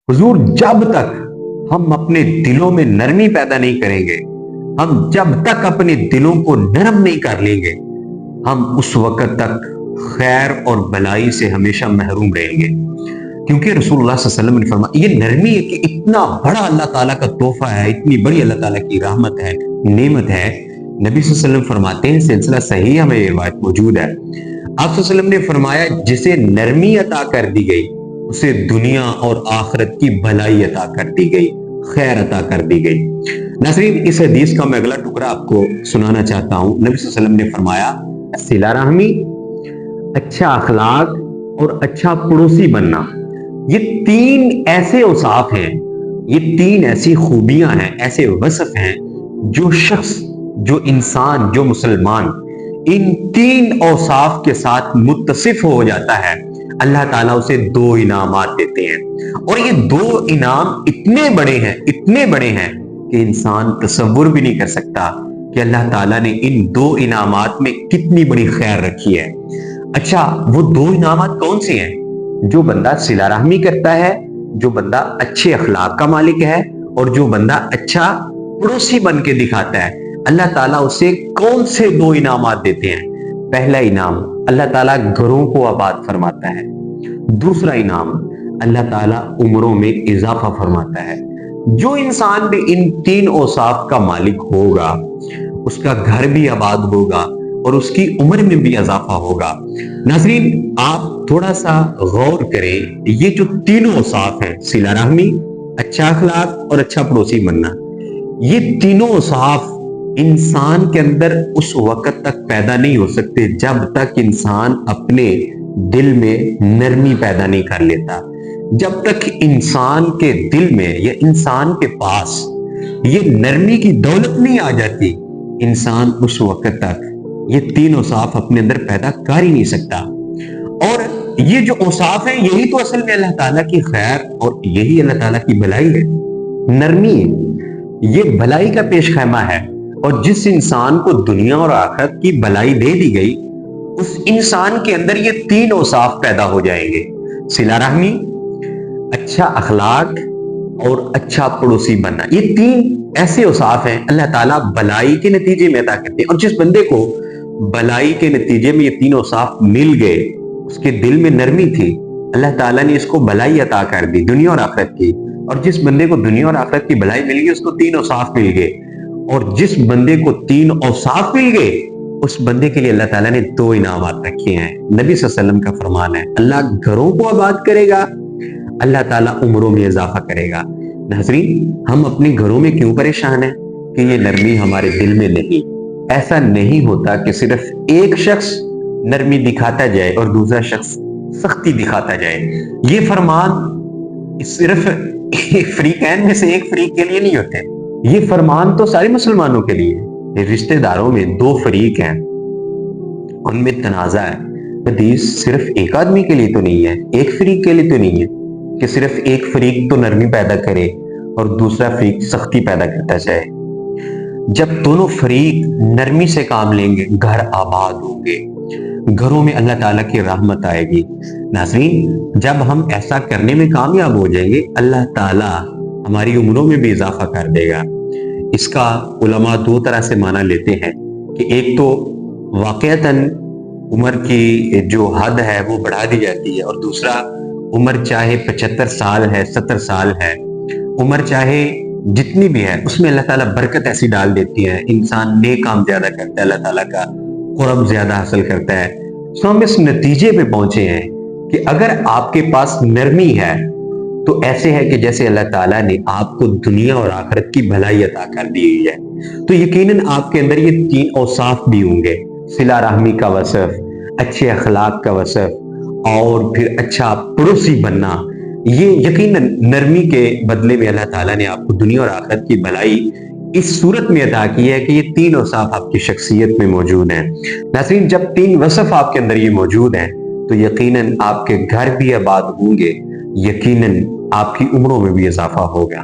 हुजूर, जब तक हम अपने दिलों में नरमी पैदा नहीं करेंगे, हम जब तक अपने दिलों को नरम नहीं कर लेंगे, हम उस वक्त तक खैर और भलाई से हमेशा महरूम रहेंगे। क्योंकि रसूलुल्लाह सल्लल्लाहु अलैहि वसल्लम ने फरमाया, ये नरमी है कि इतना बड़ा अल्लाह ताला का तोहफा है, इतनी बड़ी अल्लाह ताला की रहमत है, नेमत है। नबी सल्लल्लाहु अलैहि वसल्लम फरमाते हैं, सिलसिला सही हमें ये रिवायत मौजूद है, आप सल्लल्लाहु अलैहि वसल्लम ने फरमाया, जिसे नरमी अता कर दी गई उसे दुनिया और आखिरत की भलाई अता कर दी गई, खैर अता कर दी गई। नाज़रीन, इस हदीस का मैं अगला टुकड़ा आपको सुनाना चाहता हूं। नबी सल्लल्लाहु अलैहि वसल्लम ने फरमाया, सिला रहमी, अच्छा अखलाक और अच्छा पड़ोसी बनना, ये तीन ऐसे औसाफ हैं, ये तीन ऐसी खूबियां हैं, ऐसे वसफ हैं, जो शख्स, जो इंसान, जो मुसलमान इन तीन औसाफ के साथ मुत्तसिफ हो जाता है, अल्लाह ताला उसे दो इनामात देते हैं। और ये दो इनाम इतने बड़े हैं, इतने बड़े हैं कि इंसान तसव्वुर भी नहीं कर सकता कि अल्लाह ताला ने इन दो इनामात में कितनी बड़ी खैर रखी है। अच्छा, वो दो इनामात कौन से हैं? जो बंदा सिला रहमी करता है, जो बंदा अच्छे अखलाक का मालिक है, और जो बंदा अच्छा पड़ोसी बन के दिखाता है, अल्लाह ताला उसे कौन से दो इनामात देते हैं? पहला इनाम, अल्लाह ताला घरों को आबाद फरमाता है। दूसरा इनाम, अल्लाह ताला उम्रों में इजाफा फरमाता है। जो इंसान भी इन तीन औसाफ का मालिक होगा, उसका घर भी आबाद होगा और उसकी उम्र में भी इजाफा होगा। नाज़रीन, आप थोड़ा सा गौर करें, ये जो तीनों औसाफ हैं, सिला रहमी, अच्छा अखलाक और अच्छा पड़ोसी बनना, ये तीनों औसाफ इंसान के अंदर उस वक्त तक पैदा नहीं हो सकते जब तक इंसान अपने दिल में नरमी पैदा नहीं कर लेता। जब तक इंसान के दिल में या इंसान के पास ये नरमी की दौलत नहीं आ जाती, इंसान उस वक्त तक ये तीन औसाफ अपने अंदर पैदा कर ही नहीं सकता। और ये जो औसाफ हैं, यही तो असल में अल्लाह ताला की खैर और यही अल्लाह ताला की भलाई है। नरमी ये भलाई का पेश खैमा है, और जिस इंसान को दुनिया और आखिरत की भलाई दे दी गई, उस इंसान के अंदर ये तीन औसाफ पैदा हो जाएंगे, सिला रहमी, अच्छा अखलाक और अच्छा पड़ोसी बनना। ये तीन ऐसे औसाफ हैं अल्लाह ताला भलाई के नतीजे में अता करते हैं। और जिस बंदे को भलाई के नतीजे में ये तीन औसाफ मिल गए, उसके दिल में नरमी थी, अल्लाह ताला ने इसको भलाई अता कर दी, दुनिया और आखिरत की। और जिस बंदे को दुनिया और आखिरत की भलाई मिल गई, उसको तीन औसाफ मिल गए। और जिस बंदे को तीन औसाफ मिल गए, उस बंदे के लिए अल्लाह ताला ने दो इनामात रखे हैं। नबी सल्लल्लाहु अलैहि वसल्लम का फरमान है, अल्लाह घरों को आबाद करेगा, अल्लाह ताला उम्रों में इजाफा करेगा। नाज़रीन, हम अपने घरों में क्यों परेशान हैं कि ये नरमी हमारे दिल में नहीं। ऐसा नहीं होता कि सिर्फ एक शख्स नरमी दिखाता जाए और दूसरा शख्स सख्ती दिखाता जाए। ये फरमान सिर्फ फरीकैन में से एक फरीक के लिए नहीं होते, ये फरमान तो सारे मुसलमानों के लिए। रिश्तेदारों में दो फरीक हैं, उनमें तनाजा है, हदीस सिर्फ एक आदमी के लिए तो नहीं है, एक फरीक के लिए तो नहीं है कि सिर्फ एक फरीक तो नरमी पैदा करे और दूसरा फरीक सख्ती पैदा करता जाए। जब दोनों फरीक नरमी से काम लेंगे, घर आबाद होंगे, घरों में अल्लाह ताला की रहमत आएगी। नाज़रीन, जब हम ऐसा करने में कामयाब हो जाएंगे, अल्लाह ताला हमारी उम्रों में भी इजाफा कर देगा। इसका उलमा दो तरह से माना लेते हैं कि एक तो वाक़अतन उम्र की जो हद है वो बढ़ा दी जाती है, और दूसरा उम्र चाहे 75 साल है, 70 साल है, उम्र चाहे जितनी भी है, उसमें अल्लाह ताला बरकत ऐसी डाल देती है, इंसान नेक काम ज्यादा करता है, अल्लाह ताला का कुर्ब ज्यादा हासिल करता है। तो हम इस नतीजे पे पहुंचे हैं कि अगर आपके पास नरमी है तो ऐसे है कि जैसे अल्लाह ताला ने आपको दुनिया और आखिरत की भलाई अता कर दी है। तो यकीनन आपके अंदर ये तीन औसाफ भी होंगे, सिला रहमी का वसफ, अच्छे अखलाक का वसफ और फिर अच्छा पड़ोसी बनना। ये यकीनन नरमी के बदले में अल्लाह ताला ने आपको दुनिया और आखिरत की भलाई इस सूरत में अता की है कि ये तीन औसाफ आपकी शख्सियत में मौजूद हैं। नाज़रीन, जब तीन वसफ आपके अंदर ये मौजूद हैं तो यकीनन आपके घर भी आबाद होंगे, यकीनन आपकी उम्रों में भी इजाफा होगा।